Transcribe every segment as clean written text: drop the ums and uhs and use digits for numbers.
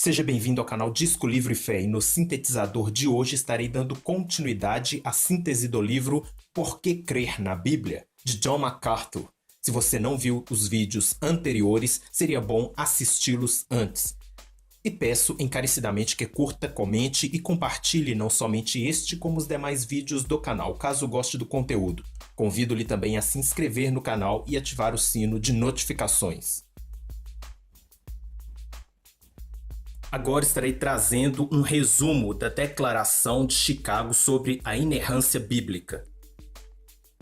Seja bem-vindo ao canal Disco Livro e Fé, e no sintetizador de hoje estarei dando continuidade à síntese do livro Por que Crer na Bíblia, de John MacArthur. Se você não viu os vídeos anteriores, seria bom assisti-los antes. E peço encarecidamente que curta, comente e compartilhe não somente este, como os demais vídeos do canal, caso goste do conteúdo. Convido-lhe também a se inscrever no canal e ativar o sino de notificações. Agora estarei trazendo um resumo da Declaração de Chicago sobre a inerrância bíblica.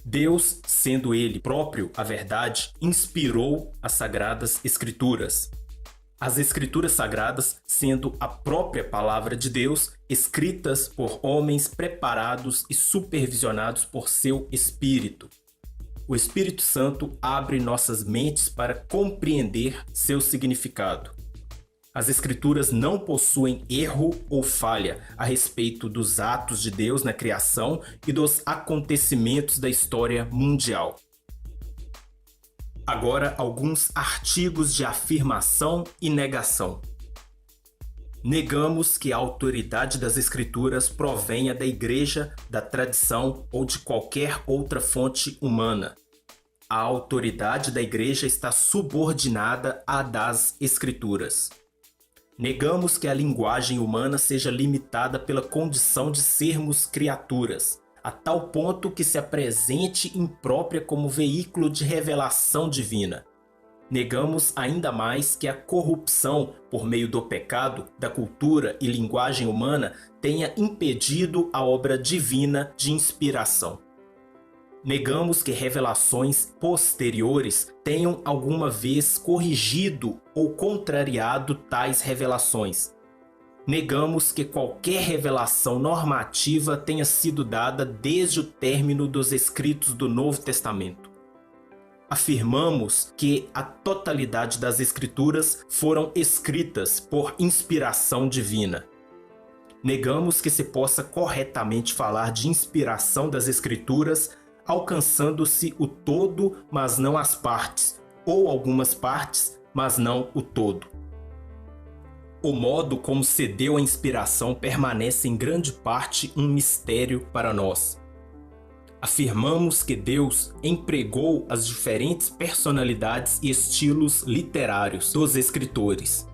Deus, sendo Ele próprio a verdade, inspirou as Sagradas Escrituras. As Escrituras Sagradas, sendo a própria Palavra de Deus, escritas por homens preparados e supervisionados por seu Espírito. O Espírito Santo abre nossas mentes para compreender seu significado. As Escrituras não possuem erro ou falha a respeito dos atos de Deus na criação e dos acontecimentos da história mundial. Agora, alguns artigos de afirmação e negação. Negamos que a autoridade das Escrituras provenha da Igreja, da tradição ou de qualquer outra fonte humana. A autoridade da Igreja está subordinada à das Escrituras. Negamos que a linguagem humana seja limitada pela condição de sermos criaturas, a tal ponto que se apresente imprópria como veículo de revelação divina. Negamos ainda mais que a corrupção, por meio do pecado, da cultura e linguagem humana, tenha impedido a obra divina de inspiração. Negamos que revelações posteriores tenham alguma vez corrigido ou contrariado tais revelações. Negamos que qualquer revelação normativa tenha sido dada desde o término dos escritos do Novo Testamento. Afirmamos que a totalidade das Escrituras foram escritas por inspiração divina. Negamos que se possa corretamente falar de inspiração das Escrituras alcançando-se o todo, mas não as partes, ou algumas partes, mas não o todo. O modo como se deu a inspiração permanece em grande parte um mistério para nós. Afirmamos que Deus empregou as diferentes personalidades e estilos literários dos escritores.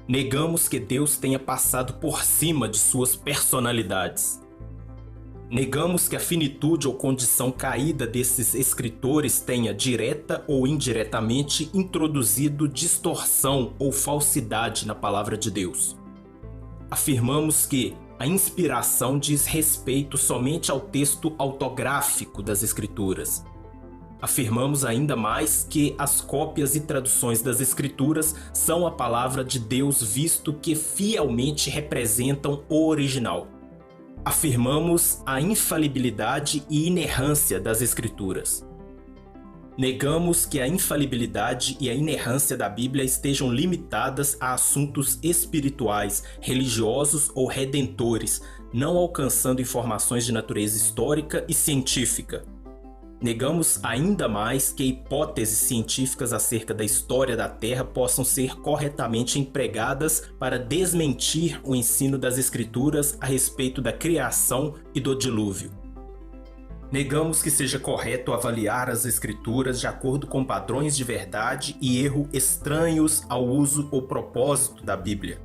Negamos que Deus tenha passado por cima de suas personalidades. Negamos que a finitude ou condição caída desses escritores tenha, direta ou indiretamente, introduzido distorção ou falsidade na palavra de Deus. Afirmamos que a inspiração diz respeito somente ao texto autográfico das Escrituras. Afirmamos ainda mais que as cópias e traduções das Escrituras são a palavra de Deus, visto que fielmente representam o original. Afirmamos a infalibilidade e inerrância das Escrituras. Negamos que a infalibilidade e a inerrância da Bíblia estejam limitadas a assuntos espirituais, religiosos ou redentores, não alcançando informações de natureza histórica e científica. Negamos ainda mais que hipóteses científicas acerca da história da Terra possam ser corretamente empregadas para desmentir o ensino das Escrituras a respeito da criação e do dilúvio. Negamos que seja correto avaliar as Escrituras de acordo com padrões de verdade e erro estranhos ao uso ou propósito da Bíblia.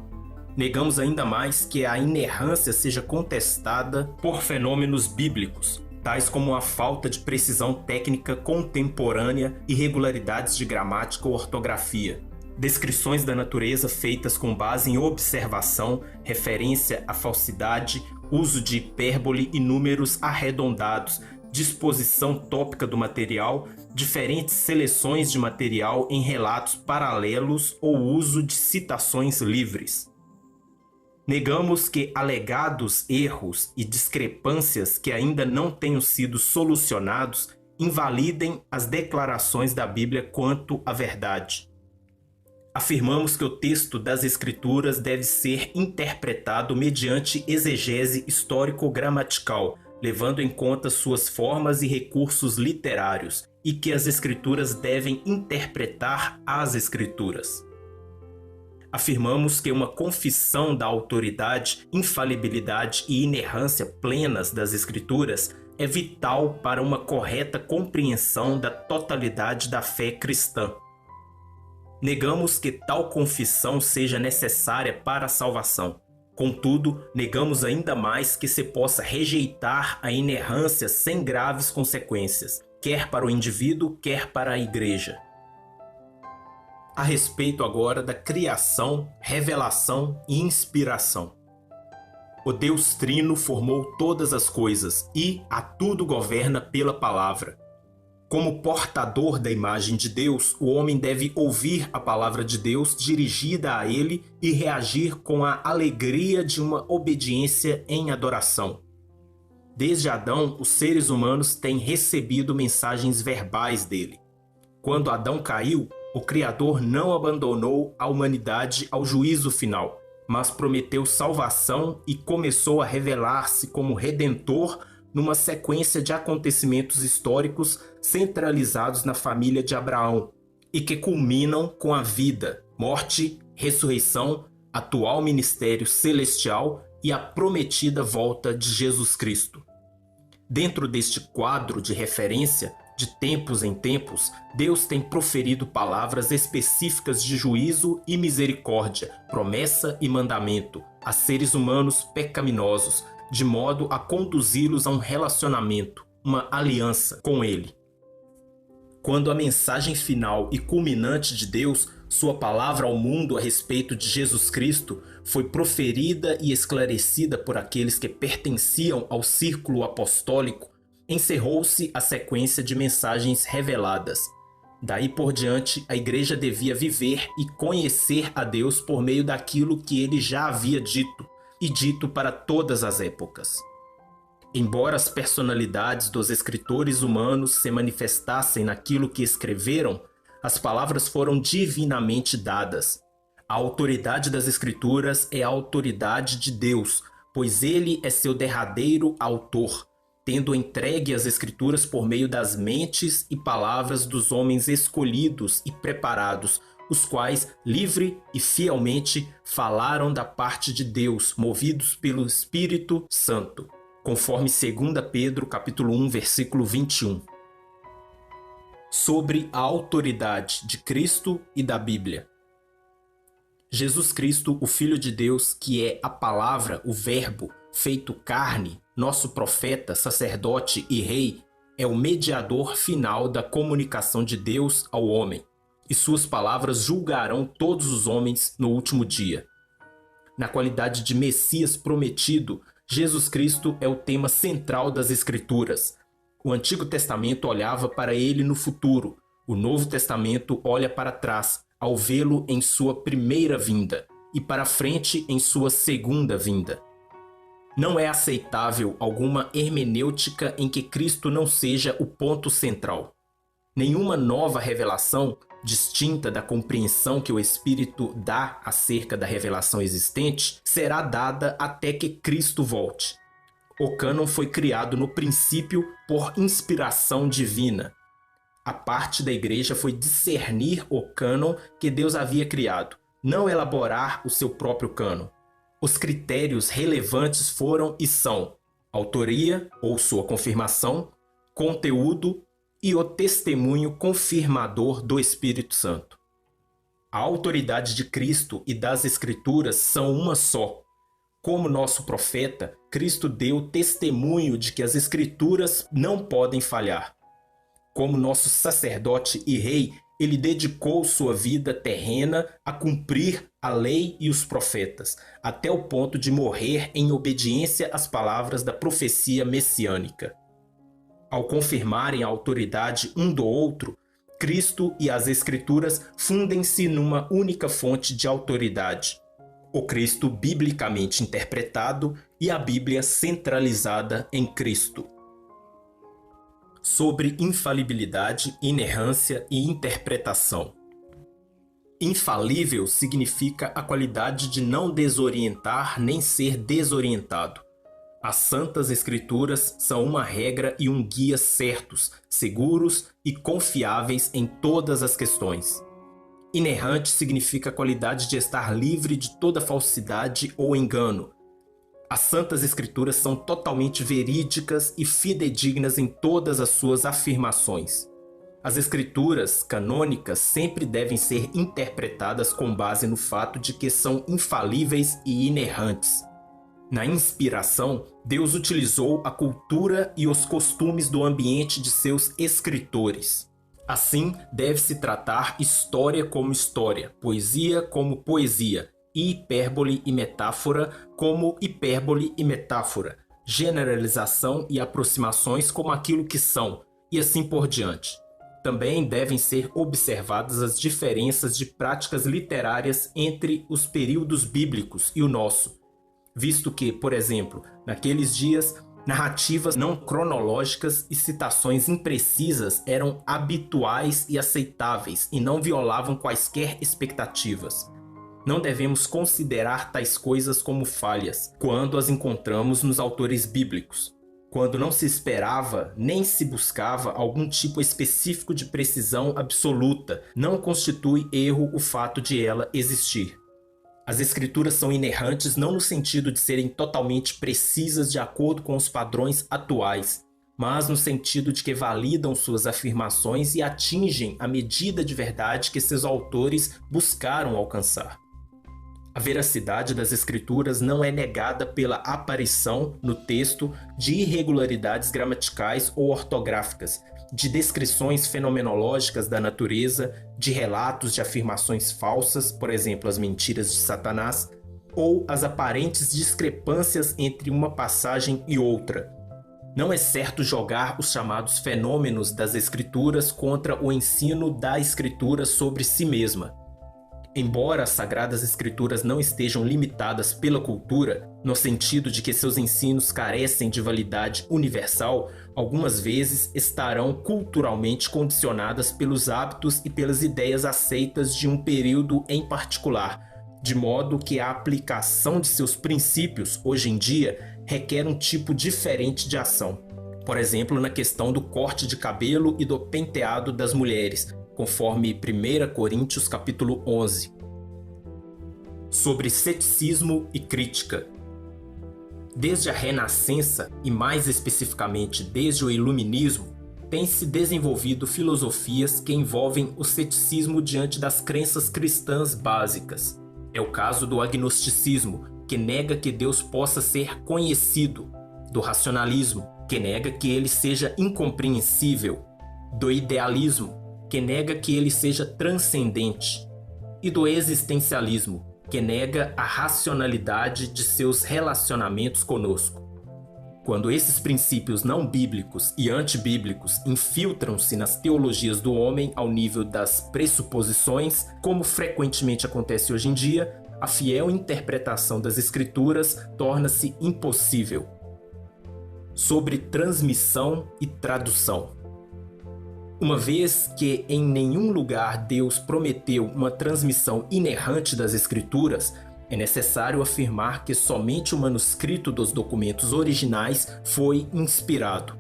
Negamos ainda mais que a inerrância seja contestada por fenômenos bíblicos, tais como a falta de precisão técnica contemporânea, irregularidades de gramática ou ortografia, descrições da natureza feitas com base em observação, referência à falsidade, uso de hipérbole e números arredondados, disposição tópica do material, diferentes seleções de material em relatos paralelos ou uso de citações livres. Negamos que alegados erros e discrepâncias que ainda não tenham sido solucionados invalidem as declarações da Bíblia quanto à verdade. Afirmamos que o texto das Escrituras deve ser interpretado mediante exegese histórico-gramatical, levando em conta suas formas e recursos literários, e que as Escrituras devem interpretar as Escrituras. Afirmamos que uma confissão da autoridade, infalibilidade e inerrância plenas das Escrituras é vital para uma correta compreensão da totalidade da fé cristã. Negamos que tal confissão seja necessária para a salvação. Contudo, negamos ainda mais que se possa rejeitar a inerrância sem graves consequências, quer para o indivíduo, quer para a igreja. A respeito agora da criação, revelação e inspiração. O Deus Trino formou todas as coisas e a tudo governa pela palavra. Como portador da imagem de Deus, o homem deve ouvir a palavra de Deus dirigida a ele e reagir com a alegria de uma obediência em adoração. Desde Adão, os seres humanos têm recebido mensagens verbais dele. Quando Adão caiu, o Criador não abandonou a humanidade ao juízo final, mas prometeu salvação e começou a revelar-se como Redentor numa sequência de acontecimentos históricos centralizados na família de Abraão e que culminam com a vida, morte, ressurreição, atual ministério celestial e a prometida volta de Jesus Cristo. Dentro deste quadro de referência, de tempos em tempos, Deus tem proferido palavras específicas de juízo e misericórdia, promessa e mandamento a seres humanos pecaminosos, de modo a conduzi-los a um relacionamento, uma aliança com Ele. Quando a mensagem final e culminante de Deus, sua palavra ao mundo a respeito de Jesus Cristo, foi proferida e esclarecida por aqueles que pertenciam ao círculo apostólico, encerrou-se a sequência de mensagens reveladas. Daí por diante, a igreja devia viver e conhecer a Deus por meio daquilo que ele já havia dito, e dito para todas as épocas. Embora as personalidades dos escritores humanos se manifestassem naquilo que escreveram, as palavras foram divinamente dadas. A autoridade das Escrituras é a autoridade de Deus, pois ele é seu derradeiro autor, tendo entregue as Escrituras por meio das mentes e palavras dos homens escolhidos e preparados, os quais, livre e fielmente, falaram da parte de Deus, movidos pelo Espírito Santo, conforme 2 Pedro, capítulo 1, versículo 21. Sobre a autoridade de Cristo e da Bíblia. Jesus Cristo, o Filho de Deus, que é a palavra, o Verbo, feito carne, nosso profeta, sacerdote e rei, é o mediador final da comunicação de Deus ao homem, e suas palavras julgarão todos os homens no último dia. Na qualidade de Messias prometido, Jesus Cristo é o tema central das Escrituras. O Antigo Testamento olhava para ele no futuro, o Novo Testamento olha para trás, ao vê-lo em sua primeira vinda, e para frente em sua segunda vinda. Não é aceitável alguma hermenêutica em que Cristo não seja o ponto central. Nenhuma nova revelação, distinta da compreensão que o Espírito dá acerca da revelação existente, será dada até que Cristo volte. O cânon foi criado no princípio por inspiração divina. A parte da igreja foi discernir o cânon que Deus havia criado, não elaborar o seu próprio cânon. Os critérios relevantes foram e são autoria ou sua confirmação, conteúdo e o testemunho confirmador do Espírito Santo. A autoridade de Cristo e das Escrituras são uma só. Como nosso profeta, Cristo deu testemunho de que as Escrituras não podem falhar. Como nosso sacerdote e rei, ele dedicou sua vida terrena a cumprir a lei e os profetas, até o ponto de morrer em obediência às palavras da profecia messiânica. Ao confirmarem a autoridade um do outro, Cristo e as Escrituras fundem-se numa única fonte de autoridade: o Cristo biblicamente interpretado e a Bíblia centralizada em Cristo. Sobre infalibilidade, inerrância e interpretação. Infalível significa a qualidade de não desorientar nem ser desorientado. As Santas Escrituras são uma regra e um guia certos, seguros e confiáveis em todas as questões. Inerrante significa a qualidade de estar livre de toda falsidade ou engano. As Santas Escrituras são totalmente verídicas e fidedignas em todas as suas afirmações. As Escrituras canônicas sempre devem ser interpretadas com base no fato de que são infalíveis e inerrantes. Na inspiração, Deus utilizou a cultura e os costumes do ambiente de seus escritores. Assim, deve-se tratar história como história, poesia como poesia, e hipérbole e metáfora como hipérbole e metáfora, generalização e aproximações como aquilo que são, e assim por diante. Também devem ser observadas as diferenças de práticas literárias entre os períodos bíblicos e o nosso, visto que, por exemplo, naqueles dias, narrativas não cronológicas e citações imprecisas eram habituais e aceitáveis e não violavam quaisquer expectativas. Não devemos considerar tais coisas como falhas quando as encontramos nos autores bíblicos. Quando não se esperava nem se buscava algum tipo específico de precisão absoluta, não constitui erro o fato de ela existir. As escrituras são inerrantes não no sentido de serem totalmente precisas de acordo com os padrões atuais, mas no sentido de que validam suas afirmações e atingem a medida de verdade que seus autores buscaram alcançar. A veracidade das escrituras não é negada pela aparição no texto de irregularidades gramaticais ou ortográficas, de descrições fenomenológicas da natureza, de relatos de afirmações falsas, por exemplo, as mentiras de Satanás, ou as aparentes discrepâncias entre uma passagem e outra. Não é certo jogar os chamados fenômenos das escrituras contra o ensino da escritura sobre si mesma. Embora as Sagradas Escrituras não estejam limitadas pela cultura, no sentido de que seus ensinos carecem de validade universal, algumas vezes estarão culturalmente condicionadas pelos hábitos e pelas ideias aceitas de um período em particular, de modo que a aplicação de seus princípios, hoje em dia, requer um tipo diferente de ação. Por exemplo, na questão do corte de cabelo e do penteado das mulheres, conforme 1 Coríntios capítulo 11. Sobre ceticismo e crítica. Desde a Renascença, e mais especificamente desde o Iluminismo, têm-se desenvolvido filosofias que envolvem o ceticismo diante das crenças cristãs básicas. É o caso do agnosticismo, que nega que Deus possa ser conhecido, do racionalismo, que nega que ele seja incompreensível, do idealismo, que nega que ele seja transcendente, e do existencialismo, que nega a racionalidade de seus relacionamentos conosco. Quando esses princípios não bíblicos e antibíblicos infiltram-se nas teologias do homem ao nível das pressuposições, como frequentemente acontece hoje em dia, a fiel interpretação das Escrituras torna-se impossível. Sobre transmissão e tradução. Uma vez que em nenhum lugar Deus prometeu uma transmissão inerrante das Escrituras, é necessário afirmar que somente o manuscrito dos documentos originais foi inspirado,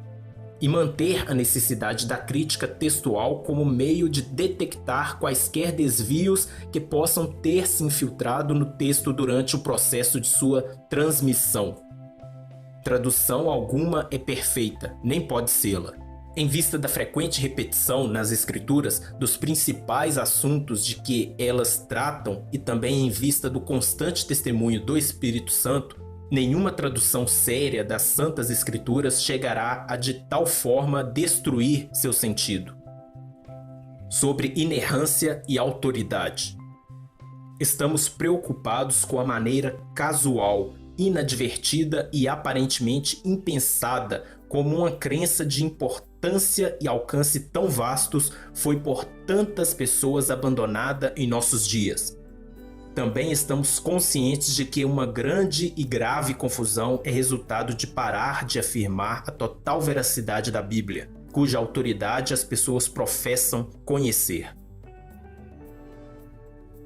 e manter a necessidade da crítica textual como meio de detectar quaisquer desvios que possam ter se infiltrado no texto durante o processo de sua transmissão. Tradução alguma é perfeita, nem pode sê-la. Em vista da frequente repetição nas Escrituras dos principais assuntos de que elas tratam e também em vista do constante testemunho do Espírito Santo, nenhuma tradução séria das Santas Escrituras chegará a de tal forma destruir seu sentido. Sobre inerrância e autoridade. Estamos preocupados com a maneira casual, inadvertida e aparentemente impensada como uma crença de importância e alcance tão vastos foi por tantas pessoas abandonada em nossos dias. Também estamos conscientes de que uma grande e grave confusão é resultado de parar de afirmar a total veracidade da Bíblia, cuja autoridade as pessoas professam conhecer.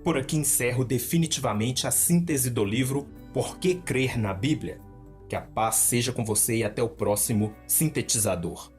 Por aqui encerro definitivamente a síntese do livro Por que Crer na Bíblia? Que a paz seja com você e até o próximo Sintetizador.